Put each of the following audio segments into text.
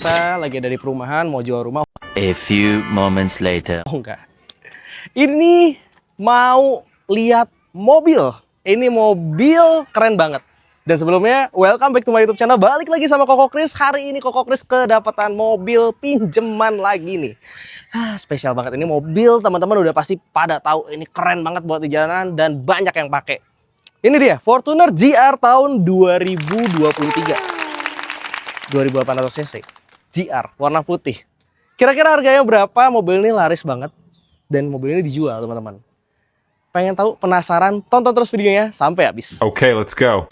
kita lagi ada di perumahan, mau jual rumah. A few moments later. Oh enggak. Ini mau lihat mobil. Ini mobil keren banget. Dan sebelumnya, welcome back to my YouTube channel. Balik lagi sama Koko Kris. Hari ini Koko Kris kedapatan mobil pinjeman lagi nih. Spesial banget. Ini mobil teman-teman udah pasti pada tahu. Ini keren banget buat di jalanan dan banyak yang pakai. Ini dia, Fortuner GR tahun 2023. 2800 cc. GR, warna putih. Kira-kira harganya berapa? Mobil ini laris banget. Dan mobil ini dijual, teman-teman. Pengen tahu, penasaran? Tonton terus videonya sampai habis. Okay, let's go.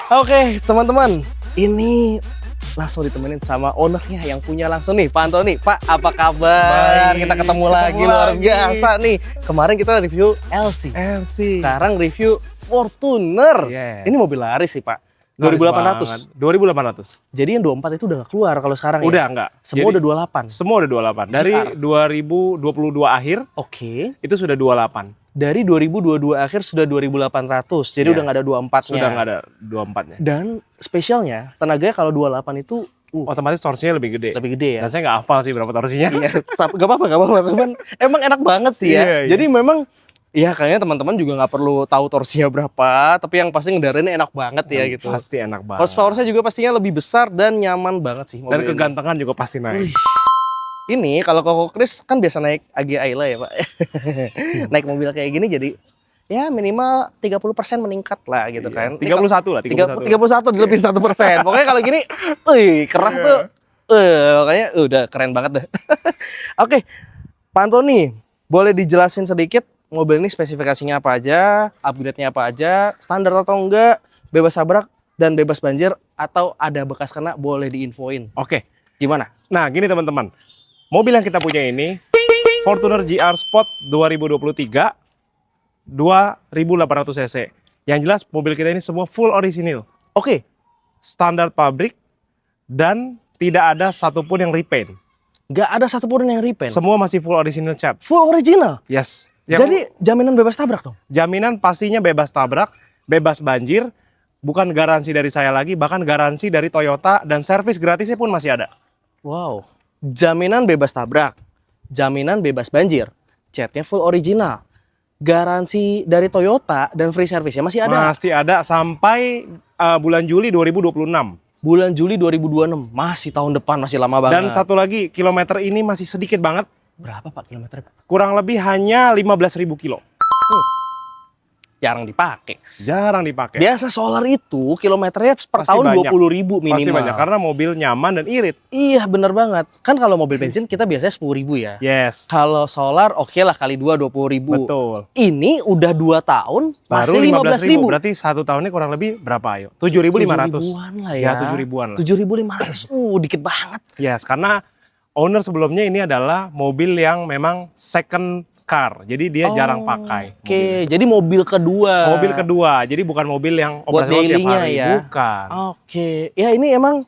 Oke, teman-teman. Ini langsung ditemenin sama ownernya yang punya langsung nih, Pak Antoni. Pak, apa kabar? Baik, Kita ketemu lagi, luar biasa nih. Kemarin kita review LC. Sekarang review Fortuner. Yes. Ini mobil laris sih, Pak. 2800. 2800. Jadi yang 24 itu udah nggak keluar kalau sekarang ya? Udah enggak. Semua Jadi, udah 28. Semua udah 28. Dari GR. 2022 akhir Oke. itu sudah 28. Dari 2022 akhir sudah 2800. Jadi Iya. udah nggak ada 24-nya. Sudah nggak ada 24-nya. Dan spesialnya, tenaganya kalau 28 itu Otomatis torsinya lebih gede. lebih gede ya. Dan saya nggak hafal sih berapa torsinya. Iya, tapi gak apa-apa. Cuman emang enak banget sih ya. Iya, iya. Jadi memang ya kayaknya teman-teman juga nggak perlu tahu torsinya berapa, tapi yang pasti ngendarainnya enak banget ya gitu. Pasti enak banget. Horsepower-nya juga pastinya lebih besar dan nyaman banget sih Dan mobil ini. kegantengan juga pasti naik. Ini kalau Koko Kris kan biasa naik AG Ayla ya, Pak. Naik mobil kayak gini jadi ya minimal 30% meningkat lah gitu kan. 31 lah, 31. 31 dilebihin 1%. Pokoknya kalau gini, kerah tuh makanya udah keren banget dah. Oke, Pak Antoni, boleh dijelasin sedikit mobil ini spesifikasinya apa aja, upgrade-nya apa aja, standar atau enggak, bebas tabrak dan bebas banjir, atau ada bekas kena boleh diinfoin. Oke. Gimana? Nah, gini teman-teman. Mobil yang kita punya ini Fortuner GR Sport 2023 2800 cc. Yang jelas mobil kita ini semua full orisinil. Oke, Standar pabrik dan tidak ada satupun yang repaint. nggak ada satupun yang repaint. Semua masih full original cat. Full original. Yes. Jadi jaminan bebas tabrak dong? Jaminan pastinya bebas tabrak, bebas banjir, bukan garansi dari saya lagi, bahkan garansi dari Toyota dan servis gratisnya pun masih ada. Wow. Jaminan bebas tabrak, jaminan bebas banjir, catnya full original, garansi dari Toyota dan free service-nya masih ada. Masih ada sampai bulan Juli 2026. Bulan Juli 2026, masih tahun depan, masih lama banget. Dan satu lagi, kilometer ini masih sedikit banget. Berapa Pak kilometer, Pak? Kurang lebih hanya 15.000 kilo. Jarang dipakai. Jarang dipakai. Biasa solar itu kilometernya per Pasti tahun banyak. 20.000 minimal. Pasti banyak, karena mobil nyaman dan irit. Iya bener banget. Kan kalau mobil bensin kita biasanya 10.000 ya. Yes. Kalau solar oke lah kali 2 20.000. Betul. Ini udah 2 tahun Baru masih 15.000. 15.000. Berarti satu tahunnya kurang lebih berapa ayo? 7.500. 7.000-an lah Ya, ya. 7.000-an lah. 7.500. Dikit banget. Yes, karena owner sebelumnya ini adalah mobil yang memang second car. Jadi dia jarang pakai. Oke, jadi mobil kedua. Mobil kedua. Jadi bukan mobil yang Buat operasional tiap daily-nya hari. ya. Bukan. Oke, ya ini emang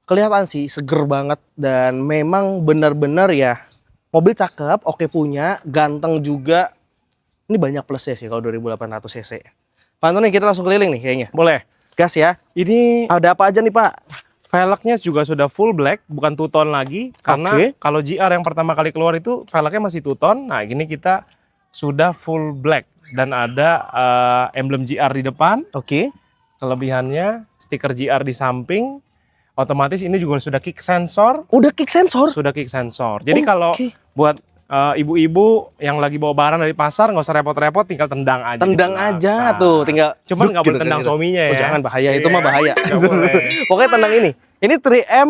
kelihatan sih seger banget dan memang benar-benar ya mobil cakep, oke punya, ganteng juga. Ini banyak plusnya sih kalau 2800 cc. Pak Antoni, kita langsung keliling nih kayaknya. Boleh. Gas ya. Ini Ada apa aja nih Pak? velgnya juga sudah full black, bukan two tone lagi. Karena Oke. kalau GR yang pertama kali keluar itu velgnya masih two tone. Nah, gini kita sudah full black dan ada emblem GR di depan. Oke. Kelebihannya stiker GR di samping. Otomatis ini juga sudah kick sensor. Udah kick sensor. Sudah kick sensor. Jadi kalau Oke. buat ibu-ibu yang lagi bawa barang dari pasar nggak usah repot-repot, tinggal tendang aja. Tendang di aja belakang. tuh, tinggal Cuman nggak gitu boleh tendang kan, suaminya ya. Oh, jangan bahaya, itu Iya, mah bahaya. nggak boleh. Pokoknya tendang ini. Ini 3M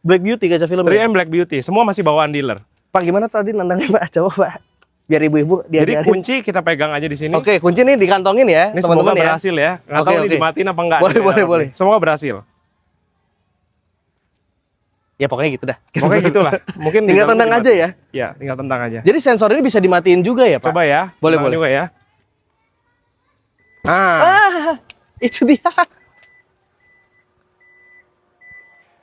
Black Beauty kaca film. 3M Black Beauty, semua masih bawaan dealer. Pak gimana tadi nendangnya Pak? Coba Pak. Biar ibu-ibu Jadi diajarin. kunci kita pegang aja di sini. Oke, kunci nih dikantongin ya, Ini semoga teman-teman ya. berhasil ya. Nggak Oke, tahu ini oke. dimatiin apa enggak. Boleh, nih, boleh, ya. boleh. Semoga berhasil. Ya pokoknya gitu dah. Pokoknya gitulah. Mungkin Tinggal di dalam tendang dimati- aja ya. Ya, tinggal tendang aja. Jadi sensor ini bisa dimatiin juga ya, Pak? Coba ya. Boleh, tendang boleh. juga ya. Nah, Itu dia.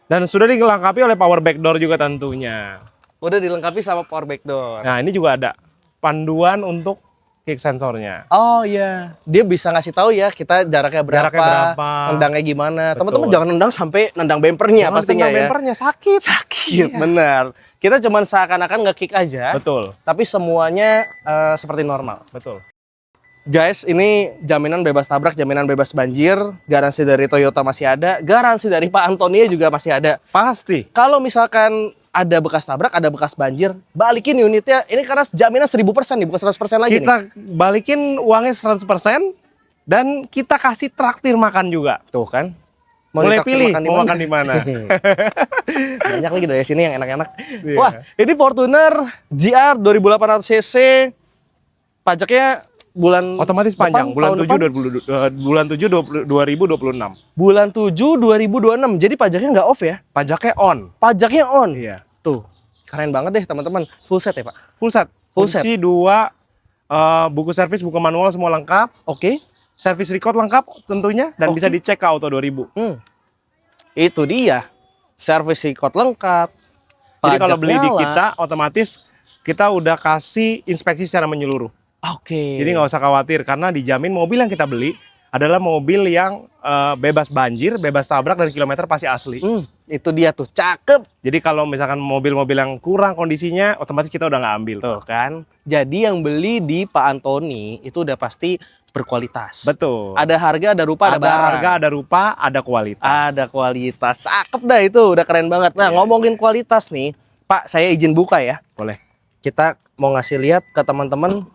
dan sudah dilengkapi oleh power back door juga tentunya. Udah dilengkapi sama power back door. Nah, ini juga ada panduan untuk kick sensornya. Oh iya, dia bisa ngasih tahu ya kita jaraknya berapa, Jaraknya berapa. nendangnya gimana. Betul. Teman-teman jangan nendang sampai nendang bempernya Jangan pastinya tendang ya. bempernya sakit. Sakit, Iya. benar. Kita cuman seakan-akan nge-kick aja, Betul, tapi semuanya seperti normal. betul. Guys, ini jaminan bebas tabrak, jaminan bebas banjir, garansi dari Toyota masih ada, garansi dari Pak Antonia juga masih ada. Pasti. Kalau misalkan ada bekas tabrak, ada bekas banjir, balikin unitnya. Ini karena jaminan 1000% nih, bukan 100% lagi nih. Kita balikin uangnya 100% dan kita kasih traktir makan juga. Tuh kan. Boleh ditraktir pilih di mau mana? makan di mana. Banyak lagi dari sini yang enak-enak. Iya. Wah, ini Fortuner GR 2800 cc. Pajaknya bulan Otomatis depan, panjang, bulan tahun 7 depan? bulan 7 2026. Bulan 7 2026. Jadi pajaknya nggak off ya? Pajaknya on. Pajaknya on. Iya. Tuh, keren banget deh teman-teman. Full set ya Pak? Full set. Full set. Kunci 2, buku servis, buku manual semua lengkap. Oke. Service record lengkap tentunya dan Oke. bisa dicek ke Auto 2000. Itu dia. Service record lengkap. Jadi kalau pajak beli di nyala. kita otomatis kita udah kasih inspeksi secara menyeluruh. Oke. Jadi nggak usah khawatir karena dijamin mobil yang kita beli adalah mobil yang bebas banjir, bebas tabrak dan kilometer pasti asli. Itu dia tuh, cakep. Jadi kalau misalkan mobil-mobil yang kurang kondisinya, otomatis kita udah nggak ambil. Tuh kan. Jadi yang beli di Pak Antoni itu udah pasti berkualitas. Betul. Ada harga, ada rupa, ada Ada barang. harga, ada rupa, ada kualitas. Ada kualitas. Cakep dah itu, udah keren banget. Nah, ngomongin kualitas nih, Pak, saya izin buka ya. Boleh. Kita mau ngasih lihat ke teman-teman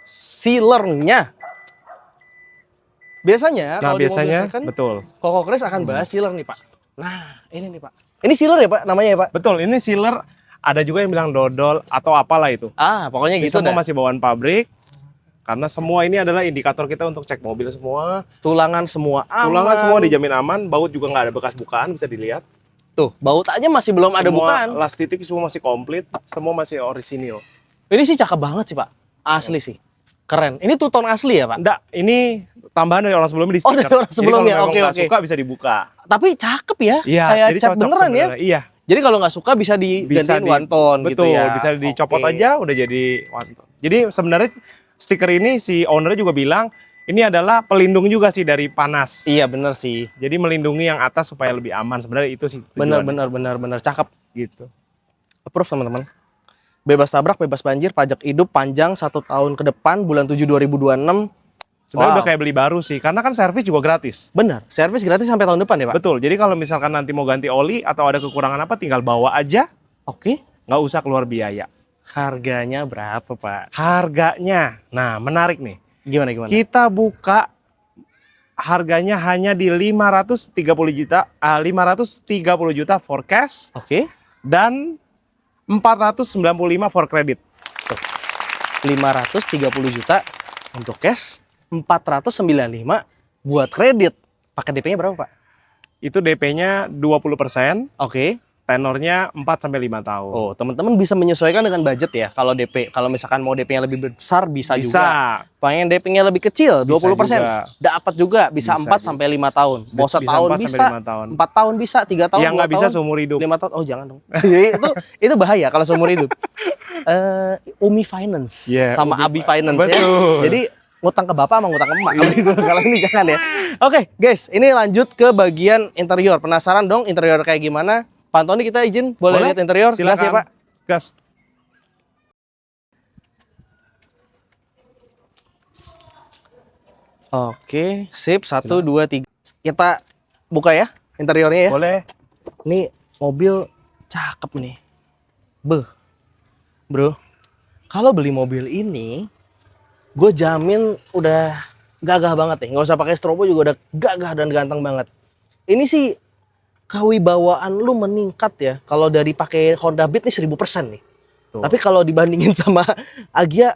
sealernya. Biasanya Nah kalau di mobil biasanya second, betul. Koko Kris akan bahas sealer nih, Pak. Nah, ini nih, Pak. Ini sealer ya, Pak? Namanya ya, Pak? Betul, ini sealer ada juga yang bilang dodol atau apalah itu. Ah, pokoknya Ini gitu semua dah. masih bawaan pabrik. Karena semua ini adalah indikator kita untuk cek mobil semua. Tulangan semua aman. Tulangan semua dijamin aman, baut juga nggak ada bekas bukaan, bisa dilihat. Tuh, baut aja masih belum ada Semua bukaan. las titik semua masih komplit, semua masih orisinil. Ini sih cakep banget sih, Pak. Asli sih. Keren. Ini two tone asli ya, Pak? Enggak, ini tambahan dari orang sebelumnya di Oh, stiker. dari orang sebelumnya. Jadi kalau Oke, memang nggak oke. suka bisa dibuka. Tapi cakep ya. Iya, Kayak jadi cat cocok beneran ya. sebenarnya. Iya, Jadi kalau nggak suka bisa digantiin one tone betul, gitu ya. bisa dicopot Oke. aja udah jadi one tone. Jadi sebenarnya stiker ini si ownernya juga bilang ini adalah pelindung juga sih dari panas. Iya, bener sih. Jadi melindungi yang atas supaya lebih aman. Sebenarnya itu sih Bener, tujuannya. bener. Cakep. Gitu. Approve, teman-teman. Bebas tabrak, bebas banjir, pajak hidup panjang 1 tahun ke depan, bulan 7 2026. Sebenarnya Wow. udah kayak beli baru sih, karena kan servis juga gratis. Bener, servis gratis sampai tahun depan ya, Pak? Betul. Jadi kalau misalkan nanti mau ganti oli atau ada kekurangan apa, tinggal bawa aja, Oke. nggak usah keluar biaya. Harganya berapa, Pak? Harganya, nah menarik nih. Gimana? Kita buka harganya hanya di 530 juta for cash Oke. dan 495 for credit. 530 juta untuk cash, 495 buat kredit. Paket DP-nya berapa, Pak? Itu DP-nya 20%, Oke. tenornya 4 sampai 5 tahun. Oh, teman-teman bisa menyesuaikan dengan budget ya. Kalau DP, kalau misalkan mau DP-nya lebih besar bisa juga. Pengen DP-nya lebih kecil, 20%. juga. Dapat juga bisa, Bisa 4 sampai 5 tahun. Mau Bisa setahun 4 bisa, sampai 5 tahun. 4 tahun bisa, 3 tahun, Yang 2 nggak bisa tahun, seumur hidup. 5 tahun. Oh, jangan dong. Jadi itu bahaya kalau seumur hidup. Umi Finance Yeah, sama Umi Abi Finance ya. Betul. Jadi ngutang ke bapak sama ngutang ke emak. Kalau ini jangan ya. Oke, guys, ini lanjut ke bagian interior. Penasaran dong interior kayak gimana? Pak Antoni, kita izin boleh lihat interior? Gas ya, Pak? Gas. Oke, sip. 1, 2, 3. Kita buka ya interiornya ya. Boleh. Ini mobil cakep nih. Bro, kalau beli mobil ini, gue jamin udah gagah banget nih. Nggak usah pakai strobo juga udah gagah dan ganteng banget. Ini sih kewibawaan lu meningkat ya. Kalau dari pakai Honda Beat nih 1000% nih. Tuh. Tapi kalau dibandingin sama Agya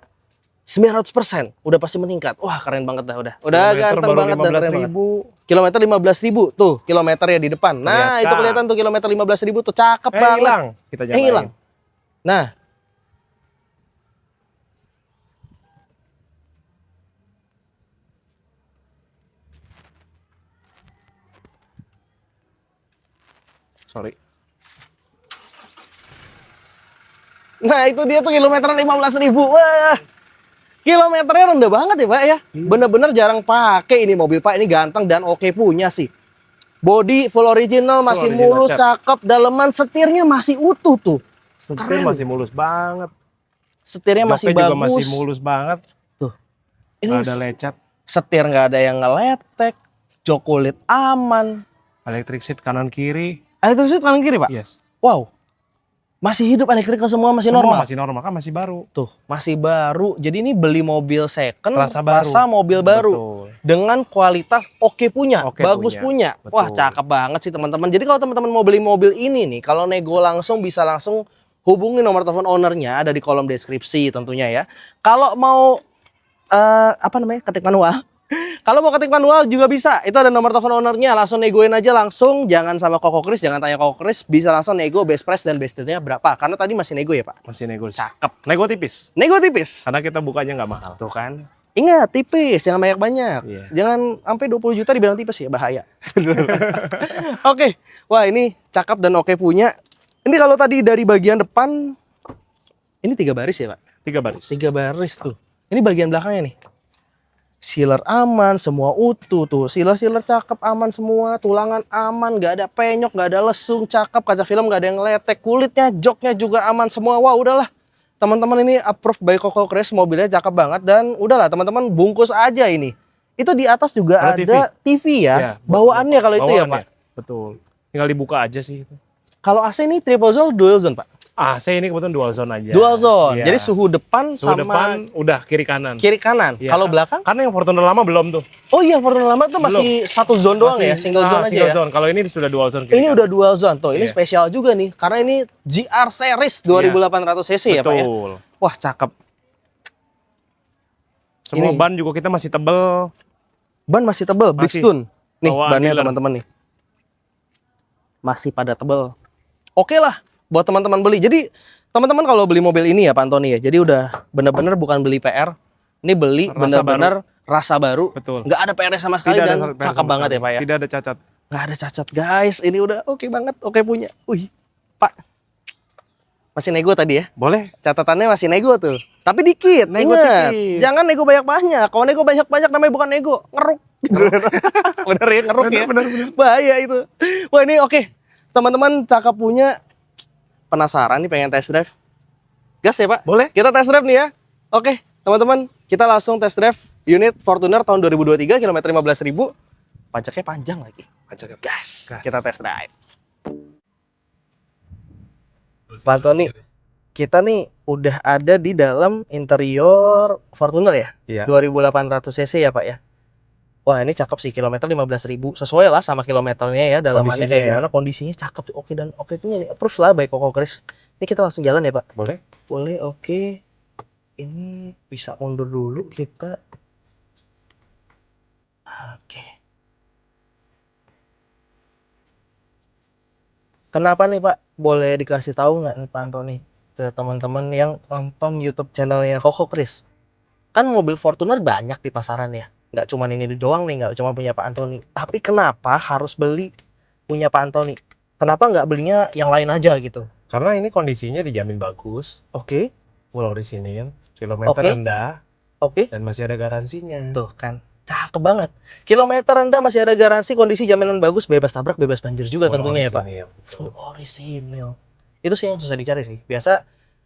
900% udah pasti meningkat. Wah, keren banget dah udah. Udah Kilometer ganteng baru banget dan keren banget. 15.000. Kilometer 15.000 tuh kilometernya di depan. Nah, Kelihatan. itu kelihatan tuh kilometer 15.000 tuh cakep banget. Hilang. Kita nyalain. Hilang. Nah, Sorry. nah itu dia tuh kilometer 15.000. Wah. Kilometernya rendah banget ya Pak ya. Bener-bener jarang pakai ini mobil Pak. Ini ganteng dan oke punya sih. Body full original, masih original, mulus, cat. cakep. Daleman setirnya masih utuh tuh. Setir Keren. masih mulus banget. Setirnya masih Joknya juga bagus. masih mulus banget. Tuh. Ini Nggak ada lecet. setir nggak ada yang ngeletek. Jok kulit aman. Electric seat kanan kiri. Elektrik seat kanan kiri Pak. Yes. Wow. Masih hidup elektrik semua masih Semua normal. masih normal kan masih baru. Tuh, masih baru. Jadi ini beli mobil second, Rasa baru. mobil baru. Betul. Dengan kualitas oke punya, Oke bagus punya. punya. Wah, Betul. cakep banget sih teman-teman. Jadi kalau teman-teman mau beli mobil ini nih, kalau nego langsung bisa langsung hubungi nomor telepon ownernya ada di kolom deskripsi tentunya ya. Kalau mau ketik manual. Kalau mau ketik manual juga bisa. Itu ada nomor telepon ownernya, langsung negoin aja langsung. Jangan sama Koko Kris, jangan tanya Koko Kris, bisa langsung nego best price dan best dealnya berapa. Karena tadi masih nego ya, Pak. Masih nego. Cakep. Nego tipis. Nego tipis. Karena kita bukanya nggak mahal. Tuh kan. Ingat, tipis, jangan banyak-banyak. Iya. Jangan sampai 20 juta dibilang tipis ya, bahaya. Oke. Wah, ini cakep dan oke punya. Ini kalau tadi dari bagian depan, ini 3 baris ya, Pak? 3 baris. 3 baris tuh. Ini bagian belakangnya nih. Sealer aman, semua utuh tuh. Sealer cakep, aman semua. Tulangan aman, nggak ada penyok, nggak ada lesung, cakep. Kaca film nggak ada yang letek. Kulitnya, joknya juga aman semua. Wah, udahlah. Teman-teman ini approve by Koko Kris, mobilnya cakep banget. Dan udahlah, teman-teman bungkus aja ini. Itu di atas juga Ada ada TV ya. Iya, Bawaannya kalau itu ya, Bawaannya. Pak. Betul. Tinggal dibuka aja sih itu. Kalau AC ini triple zone, dual zone, Pak. AC ini kebetulan dual zone aja. Dual zone. Iya. Jadi suhu depan Suhu sama depan udah kiri kanan. kiri kanan. Iya. Kalau belakang? Karena yang Fortuner lama belum tuh. Oh iya, Fortuner lama tuh masih satu zone doang ya, single zone aja single ya. zone. Kalau ini sudah dual zone kiri Ini kanan. udah dual zone tuh. Ini Iya. spesial juga nih karena ini GR series 2800 cc ya, Pak ya. Betul. Wah, cakep. Semua Ini. ban juga kita masih tebel. Ban masih tebel, Masih. Bridgestone. Nih, Bawaan bannya dealer. teman-teman nih. Masih pada tebel. Oke lah buat teman-teman beli. Jadi, teman-teman kalau beli mobil ini ya, Pak Antoni ya. Jadi udah bener-bener bukan beli PR. Ini beli Rasa bener-bener rasa baru. Betul. Nggak ada PR sama sekali dan PR cakep sama banget sekali. ya, Pak ya. Tidak ada cacat. Nggak ada cacat, guys. Ini udah oke banget, oke punya. Wih, Pak. Masih nego tadi ya? Boleh. Catatannya masih nego tuh. Tapi dikit, Nego ingat. dikit. Jangan nego banyak-banyak. Kalau nego banyak-banyak namanya bukan nego, ngeruk. Bener ya, ngeruk ya. Bener. Bahaya itu. Wah, ini oke. Teman-teman cakep punya. Penasaran nih pengen test drive? Gas ya, Pak? Boleh. Kita test drive nih ya. Oke, teman-teman, kita langsung test drive unit Fortuner tahun 2023 kilometer 15.000. Pajaknya panjang lagi. Cacat. Gas. Gas. Kita test drive. Pak Antoni, kita nih udah ada di dalam interior Fortuner ya? Iya. 2800 cc ya, Pak ya? Wah, ini cakep sih, kilometer 15.000. Sesuai lah sama kilometernya ya, dalamannya Kondisinya kayak ya. gimana, kondisinya cakep. Oke, dan oke punya approve lah by Koko Kris. Ini kita langsung jalan ya, Pak? Boleh. Boleh, oke. Ini bisa mundur dulu kita. Oke. Kenapa nih, Pak? Boleh dikasih tahu nggak nih Pak Antoni ke teman-teman yang nonton YouTube channelnya Koko Kris? Kan mobil Fortuner banyak di pasaran ya. Nggak cuma ini doang nih, nggak cuma punya Pak Antoni. Tapi kenapa harus beli punya Pak Antoni? Kenapa nggak belinya yang lain aja gitu? Karena ini kondisinya dijamin bagus, Oke, full orisinil, kilometer Oke. rendah, oke. dan masih ada garansinya. Tuh kan, cakep banget. Kilometer rendah masih ada garansi, kondisi jaminan bagus, bebas tabrak, bebas banjir juga Full tentunya ya Pak. orisinil, betul. Full orisinil. Itu sih yang susah dicari sih. Biasa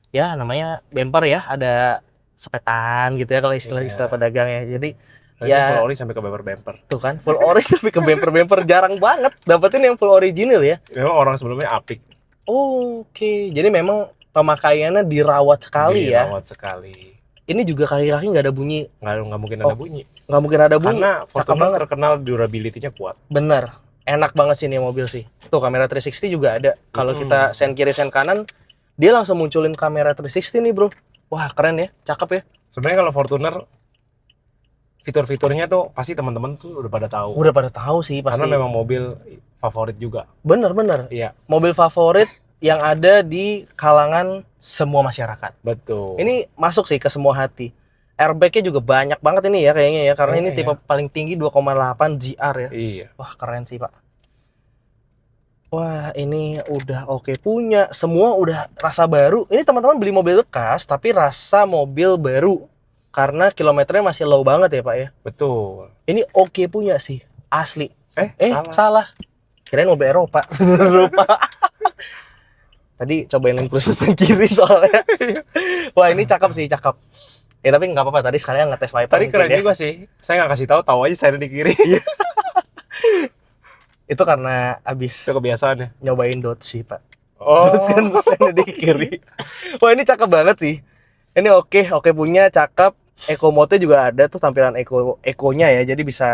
ya namanya bumper ya, ada sepetan gitu ya kalau istilah-istilah Iya. pedagang ya. Jadi Dan ya ini full ori sampai ke bumper. tuh kan full oris tapi ke bumper-bumper jarang banget dapetin yang full original ya. Memang orang sebelumnya apik. Oke, jadi memang pemakaiannya dirawat sekali ya. Dirawat sekali. Ini juga kaki-kaki nggak ada bunyi, Nggak mungkin Oh, ada bunyi. nggak mungkin ada bunyi. Karena Cakep Fortuner banget. terkenal durability-nya kuat. Bener, enak banget sih ini mobil sih. Tuh kamera 360 juga ada. Kalau kita sen kiri sen kanan, dia langsung munculin kamera 360 nih bro. Wah keren ya, cakep ya. Sebenarnya kalau Fortuner fitur-fiturnya tuh pasti teman-teman tuh udah pada tahu. Udah pada tahu sih pasti. Karena memang mobil favorit juga. Bener. Iya, Mobil favorit yang ada di kalangan semua masyarakat. betul. Ini masuk sih ke semua hati. Airbagnya juga banyak banget ini ya kayaknya ya. Karena ini Iya. tipe paling tinggi 2,8 GR ya. Iya. Wah keren sih Pak. Wah ini udah oke punya. Semua udah rasa baru. Ini teman-teman beli mobil bekas tapi rasa mobil baru. karena kilometernya masih low banget ya Pak ya. Betul. Ini oke punya sih, asli. Salah. Salah. Kirain mobil Eropa. Lupa. Tadi cobain link plus yang kiri soalnya. Wah ini cakep sih, cakep. Ya tapi nggak apa-apa, tadi sekalian ngetes wiper. Tadi mungkin keren ya. juga sih. Saya nggak kasih tahu aja saya ada di kiri. Itu karena abis Itu kebiasaan ya. nyobain dot sih Pak. Oh. Dot kan mesinnya di kiri. Wah ini cakep banget sih. Ini oke punya, cakep. Eco mode juga ada tuh, tampilan ekonya ya. Jadi bisa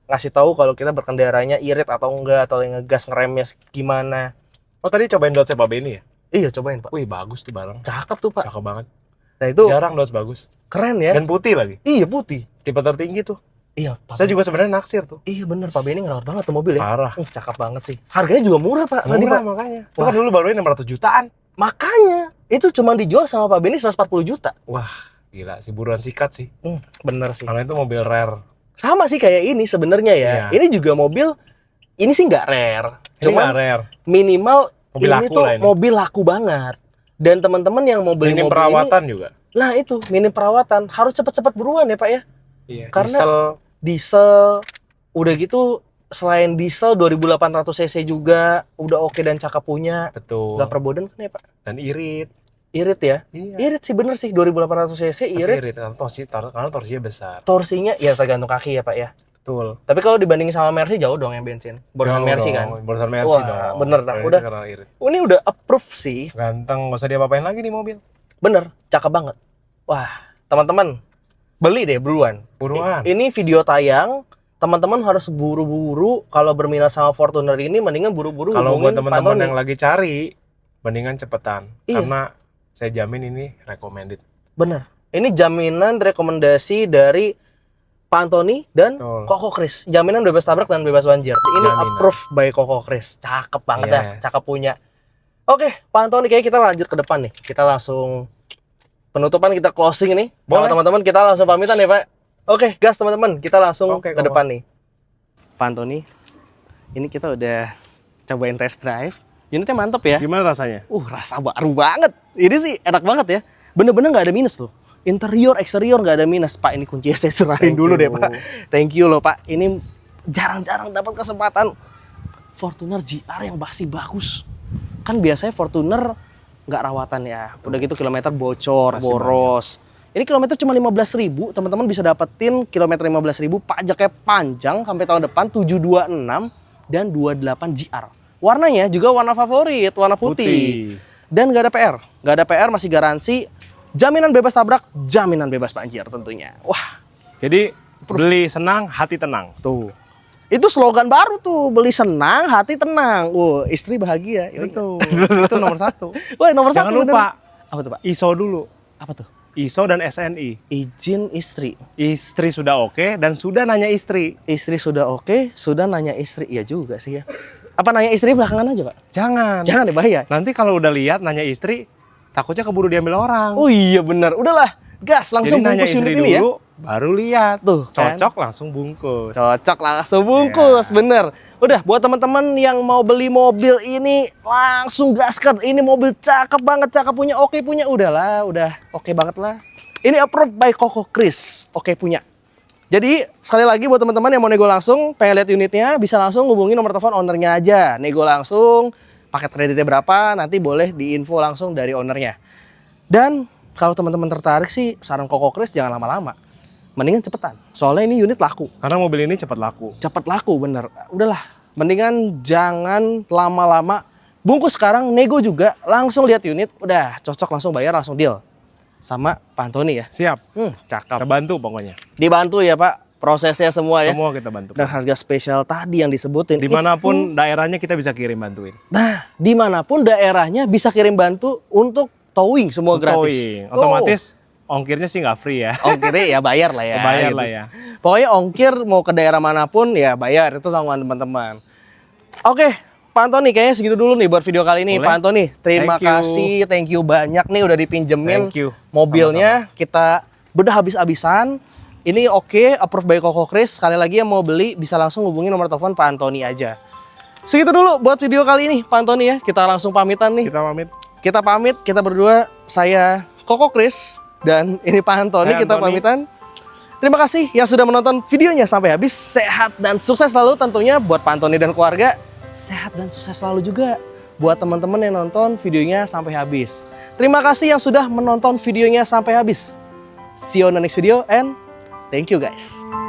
ngasih tahu kalau kita berkendaranya irit atau enggak, atau yang ngegas ngeremnya gimana. Oh tadi cobain Dodge Pak Benny ya? Iya cobain Pak. Wih bagus tuh barang. Cakep tuh Pak. Cakep banget. Nah itu Jarang Dodge bagus. keren ya. Dan putih lagi. Iya putih. Tipe tertinggi tuh. Iya Pak. Saya juga sebenarnya naksir tuh. Iya bener Pak Benny ngerawat banget tuh mobil ya. Parah. Cakep banget sih. Harganya juga murah Pak. Tadi Murah Pak. makanya. Itu Wah. kan dulu barunya 600 jutaan. Makanya itu cuma dijual sama Pak Benny 140 juta. Wah gila sih, buruan sikat sih. Bener sih. Karena itu mobil rare. Sama sih kayak ini sebenarnya ya. Iya. Ini juga mobil, ini sih nggak rare. Ini Cuma nggak rare. minimal Mobil ini laku tuh lah ini. mobil laku banget. Dan teman-teman yang mau beli Minim mobil perawatan juga. ini, nah itu minim perawatan, harus cepet-cepet buruan ya Pak ya. Iya. Karena Diesel. Diesel, udah gitu selain diesel 2800 cc juga udah oke dan cakep punya. Betul. Nggak perboden kan ya Pak? Dan irit. Irit ya? Iya. Irit sih bener sih 2800 cc Tapi irit. irit. Karena torsinya besar. Torsinya ya tergantung kaki ya Pak ya. Betul. Tapi kalau dibandingin sama Mercy jauh dong yang bensin. Barusan Jauh Mercy dong. kan. Barusan Mercy Wah, dong. bener dah. Berarti Udah. karena irit. Ini udah approve sih. Ganteng, nggak usah diapa-apain lagi nih mobil. Bener, cakep banget. Wah, teman-teman, beli deh buruan. Buruan. Ini video tayang, teman-teman harus buru-buru kalau berminat sama Fortuner ini, mendingan buru-buru Kalau buat hubungin Pak teman-teman Tony. yang lagi cari, mendingan cepetan. Iya. Karena saya jamin ini recommended. Bener. Ini jaminan rekomendasi dari Pak Antoni dan Betul. Koko Kris. Jaminan bebas tabrak dan bebas banjir. Ini Jaminan. approve by Koko Kris. Cakep banget dah, Yes. cakep punya. Oke, Pak Antoni, kayaknya kita lanjut ke depan nih. Kita langsung penutupan, kita closing nih. Sama Boleh. teman-teman kita langsung pamitan ya Pak. Oke, gas teman-teman, kita langsung Oke, ke Koko. depan nih. Pak Antoni, ini kita udah cobain test drive. Unitnya mantep ya. Gimana rasanya? Rasa baru banget. Ini sih enak banget ya. Bener-bener nggak ada minus loh. Interior, eksterior nggak ada minus. Pak, ini kuncinya saya serahin Thank dulu you. deh Pak. Thank you loh Pak. Ini jarang-jarang dapat kesempatan. Fortuner GR yang masih bagus. Kan biasanya Fortuner nggak rawatan ya. Udah gitu kilometer bocor, Masih boros. Ini kilometer cuma 15.000, teman-teman bisa dapetin kilometer 15.000, pajaknya panjang sampai tahun depan 726 dan 28 GR. Warnanya juga warna favorit, warna putih. Dan nggak ada PR, nggak ada PR, masih garansi, jaminan bebas tabrak, jaminan bebas banjir tentunya. Wah, Jadi beli senang, hati tenang. tuh. Itu slogan baru tuh, beli senang, hati tenang. Istri bahagia. Itu nomor satu. Wah, nomor Jangan satu. lupa bener. Apa tuh Pak? ISO dulu. Apa tuh? ISO dan SNI. Izin istri. Istri sudah oke dan sudah nanya istri. Istri sudah oke, sudah nanya istri. Iya juga sih ya. Apa nanya istri belakangan aja Pak? Jangan. Jangan deh, bahaya. Nanti kalau udah lihat nanya istri, takutnya keburu diambil orang. Oh iya benar. Udahlah, gas langsung Jadi nanya bungkus istri unit ini ya. dulu, baru lihat. Tuh, kan? Cocok langsung bungkus. Cocok langsung bungkus, Iya. bener. Udah, buat teman-teman yang mau beli mobil ini langsung gaskan. Ini mobil cakep banget, cakep punya, oke punya. Udahlah, udah oke banget lah. Ini approved by Koko Kris, oke punya. Jadi sekali lagi buat teman-teman yang mau nego langsung, pengen lihat unitnya, bisa langsung hubungi nomor telepon ownernya aja. Nego langsung, paket kreditnya berapa, nanti boleh diinfo langsung dari ownernya. Dan kalau teman-teman tertarik sih, saran Koko Kris jangan lama-lama. Mendingan cepetan, soalnya ini unit laku. Karena mobil ini cepat laku. Cepat laku bener. Udahlah, mendingan jangan lama-lama. Bungkus sekarang, nego juga, langsung lihat unit, udah cocok langsung bayar, langsung deal. Sama Pak Antoni ya. Siap. Cakep. Kita bantu pokoknya. Dibantu ya Pak, prosesnya semua ya. Semua kita bantu. Dan harga spesial tadi yang disebutin. Dimanapun daerahnya kita bisa kirim bantuin. Nah, dimanapun daerahnya bisa kirim bantu untuk towing semua gratis. Towing. Otomatis ongkirnya sih nggak free ya. Ongkirnya ya bayar lah ya. Bayar gitu. lah ya. Pokoknya ongkir mau ke daerah manapun ya bayar, itu tanggungan teman-teman. Oke, Pak Antoni kayaknya segitu dulu nih buat video kali ini. Boleh. Pak Antoni, terima Thank you. kasih, thank you banyak nih udah dipinjemin Thank you. mobilnya. Kita bedah habis-habisan. Ini oke, approve by Koko Kris. Sekali lagi yang mau beli bisa langsung hubungi nomor telepon Pak Antoni aja. Segitu dulu buat video kali ini, Pak Antoni ya. Kita langsung pamitan nih. Kita pamit. Kita pamit, kita berdua, saya Koko Kris Dan ini Pak Antoni, Saya kita Antoni. pamitan. Terima kasih yang sudah menonton videonya sampai habis. Sehat dan sukses selalu tentunya buat Pak Antoni dan keluarga. Sehat dan sukses selalu juga buat teman-teman yang nonton videonya sampai habis. Terima kasih yang sudah menonton videonya sampai habis. See you on the next video and thank you guys.